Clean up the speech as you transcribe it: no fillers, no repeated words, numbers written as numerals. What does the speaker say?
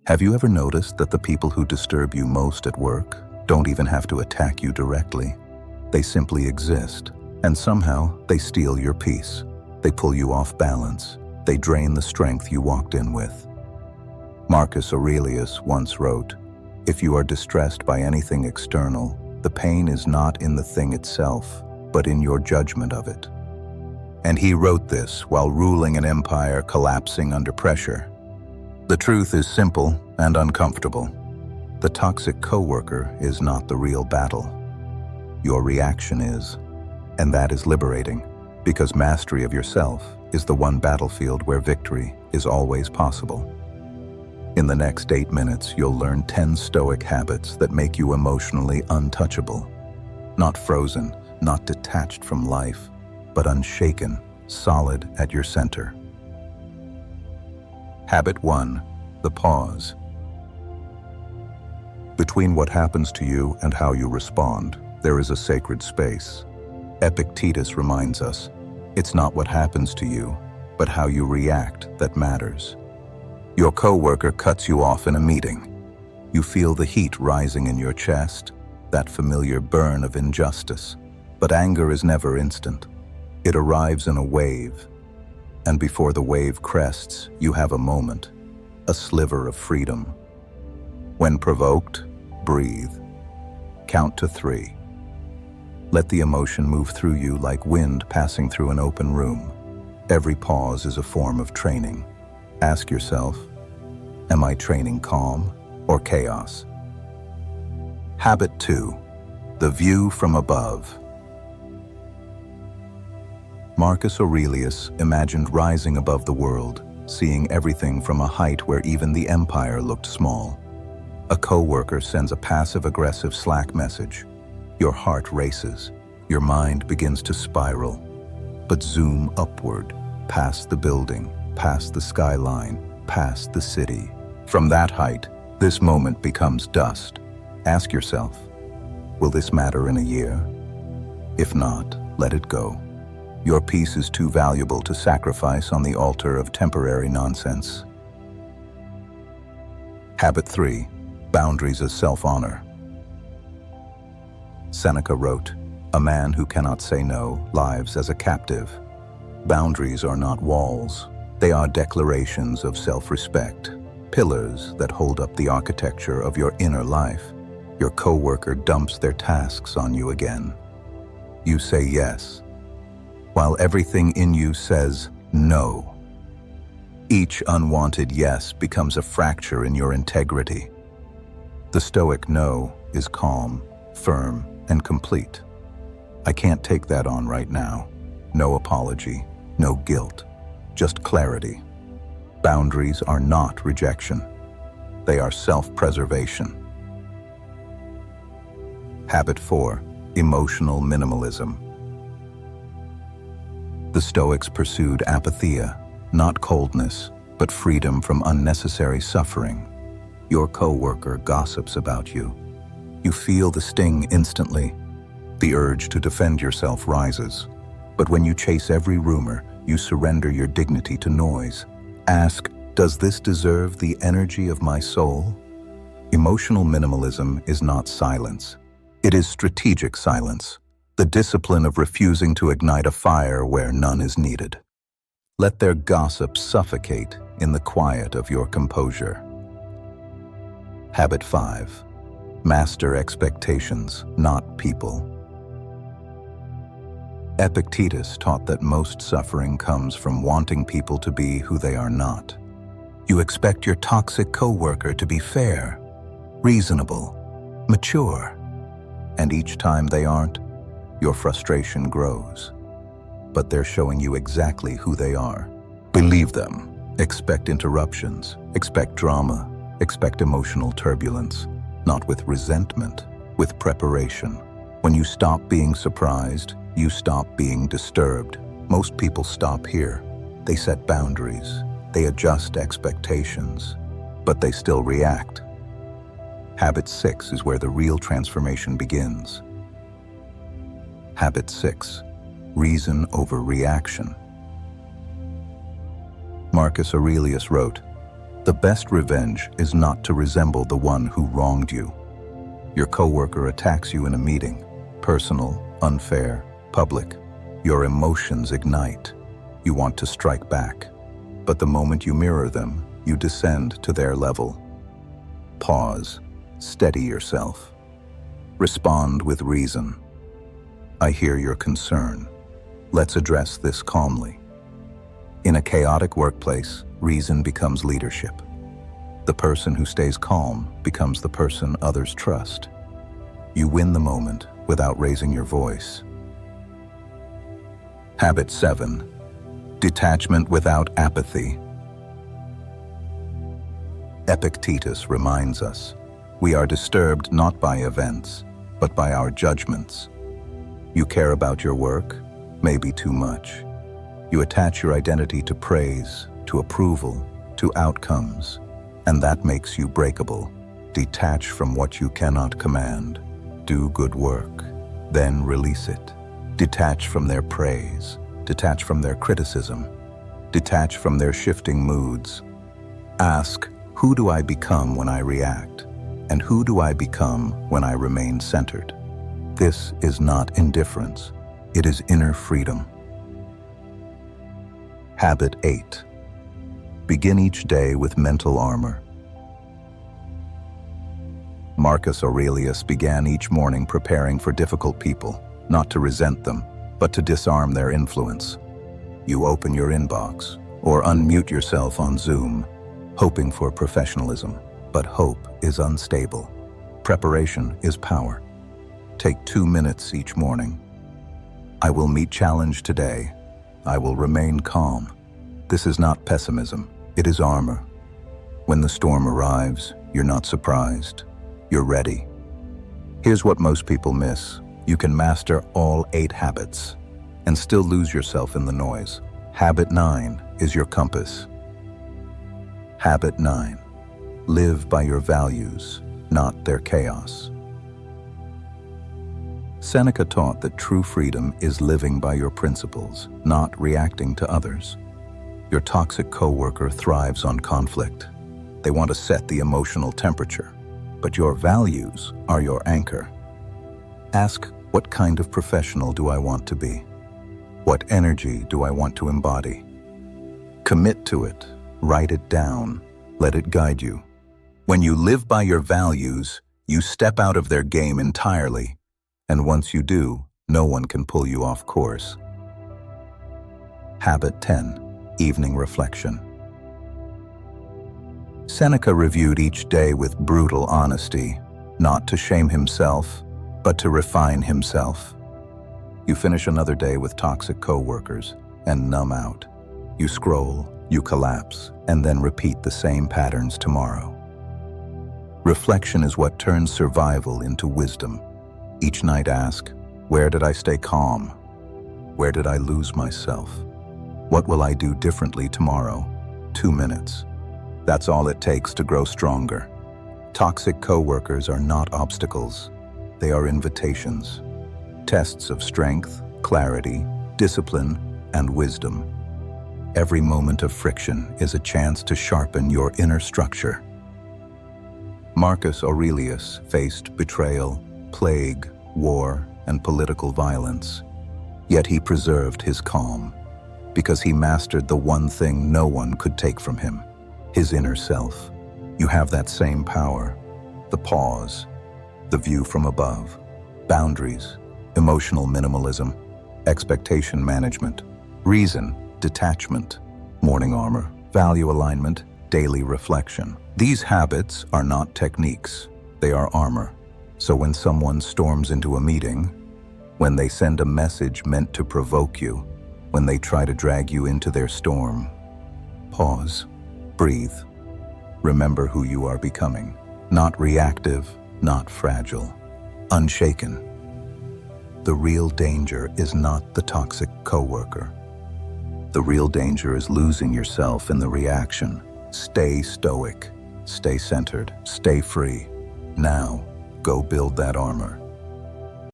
Have you ever noticed that the people who disturb you most at work don't even have to attack you directly? They simply exist, and somehow they steal your peace. They pull you off balance. They drain the strength you walked in with. Marcus Aurelius once wrote, "If you are distressed by anything external, the pain is not in the thing itself, but in your judgment of it." And he wrote this while ruling an empire collapsing under pressure. The truth is simple and uncomfortable. The toxic coworker is not the real battle. Your reaction is, and that is liberating, because mastery of yourself is the one battlefield where victory is always possible. In the next 8 minutes, you'll learn 10 Stoic habits that make you emotionally untouchable. Not frozen, not detached from life, but unshaken, solid at your center. Habit 1. The pause. Between what happens to you and how you respond, there is a sacred space. Epictetus reminds us, it's not what happens to you, but how you react that matters. Your coworker cuts you off in a meeting. You feel the heat rising in your chest, that familiar burn of injustice. But anger is never instant. It arrives in a wave. And before the wave crests, you have a moment, a sliver of freedom. When provoked, breathe. Count to 3. Let the emotion move through you like wind passing through an open room. Every pause is a form of training. Ask yourself, am I training calm or chaos? Habit 2. The view from above. Marcus Aurelius imagined rising above the world, seeing everything from a height where even the empire looked small. A coworker sends a passive-aggressive Slack message. Your heart races. Your mind begins to spiral. But zoom upward, past the building, past the skyline, past the city. From that height, this moment becomes dust. Ask yourself, will this matter in a year? If not, let it go. Your peace is too valuable to sacrifice on the altar of temporary nonsense. Habit 3. Boundaries as self-honor. Seneca wrote, "A man who cannot say no lives as a captive." Boundaries are not walls. They are declarations of self-respect, pillars that hold up the architecture of your inner life. Your coworker dumps their tasks on you again. You say yes, while everything in you says no. Each unwanted yes becomes a fracture in your integrity. The Stoic no is calm, firm, and complete. I can't take that on right now. No apology, no guilt, just clarity. Boundaries are not rejection. They are self-preservation. Habit 4. Emotional minimalism. The Stoics pursued apatheia, not coldness, but freedom from unnecessary suffering. Your coworker gossips about you. You feel the sting instantly. The urge to defend yourself rises. But when you chase every rumor, you surrender your dignity to noise. Ask, does this deserve the energy of my soul? Emotional minimalism is not silence. It is strategic silence, the discipline of refusing to ignite a fire where none is needed. Let their gossip suffocate in the quiet of your composure. Habit 5. Master expectations, not people. Epictetus taught that most suffering comes from wanting people to be who they are not. You expect your toxic coworker to be fair, reasonable, mature, and each time they aren't, your frustration grows. But they're showing you exactly who they are. Believe them. Expect interruptions, expect drama, expect emotional turbulence, not with resentment, with preparation. When you stop being surprised, you stop being disturbed. Most people stop here. They set boundaries, they adjust expectations, but they still react. Habit 6 is where the real transformation begins. Habit 6. Reason over reaction. Marcus Aurelius wrote, The best revenge is not to resemble the one who wronged you. Your coworker attacks you in a meeting, personal, unfair, public. Your emotions ignite. You want to strike back. But the moment you mirror them, you descend to their level. Pause. Steady yourself. Respond with reason. I hear your concern. Let's address this calmly. In a chaotic workplace, reason becomes leadership. The person who stays calm becomes the person others trust. You win the moment without raising your voice. Habit 7. Detachment without apathy. Epictetus reminds us, we are disturbed not by events, but by our judgments. You care about your work, maybe too much. You attach your identity to praise, to approval, to outcomes, and that makes you breakable. Detach from what you cannot command. Do good work, then release it. Detach from their praise. Detach from their criticism. Detach from their shifting moods. Ask, who do I become when I react? And who do I become when I remain centered? This is not indifference. It is inner freedom. Habit 8. Begin each day with mental armor. Marcus Aurelius began each morning preparing for difficult people, not to resent them, but to disarm their influence. You open your inbox or unmute yourself on Zoom, hoping for professionalism, but hope is unstable. Preparation is power. Take 2 minutes each morning. I will meet challenge today. I will remain calm. This is not pessimism, it is armor. When the storm arrives, you're not surprised. You're ready. Here's what most people miss. You can master all 8 habits and still lose yourself in the noise. Habit 9 is your compass. Habit 9. Live by your values, not their chaos. Seneca taught that true freedom is living by your principles, not reacting to others. Your toxic coworker thrives on conflict. They want to set the emotional temperature, but your values are your anchor. Ask, what kind of professional do I want to be? What energy do I want to embody? Commit to it, write it down, let it guide you. When you live by your values, you step out of their game entirely, and once you do, no one can pull you off course. Habit 10. Evening reflection. Seneca reviewed each day with brutal honesty, not to shame himself, but to refine himself. You finish another day with toxic coworkers and numb out. You scroll, you collapse, and then repeat the same patterns tomorrow. Reflection is what turns survival into wisdom. Each night ask, where did I stay calm? Where did I lose myself? What will I do differently tomorrow? 2 minutes. That's all it takes to grow stronger. Toxic coworkers are not obstacles. They are invitations. Tests of strength, clarity, discipline, and wisdom. Every moment of friction is a chance to sharpen your inner structure. Marcus Aurelius faced betrayal, plague, war, and political violence. Yet he preserved his calm, because he mastered the one thing no one could take from him, his inner self. You have that same power. The pause, the view from above, boundaries, emotional minimalism, expectation management, reason, detachment, morning armor, value alignment, daily reflection. These habits are not techniques, they are armor. So when someone storms into a meeting, when they send a message meant to provoke you, when they try to drag you into their storm, pause, breathe. Remember who you are becoming. Not reactive, not fragile. Unshaken. The real danger is not the toxic coworker. The real danger is losing yourself in the reaction. Stay stoic, stay centered, stay free. Now, go build that armor.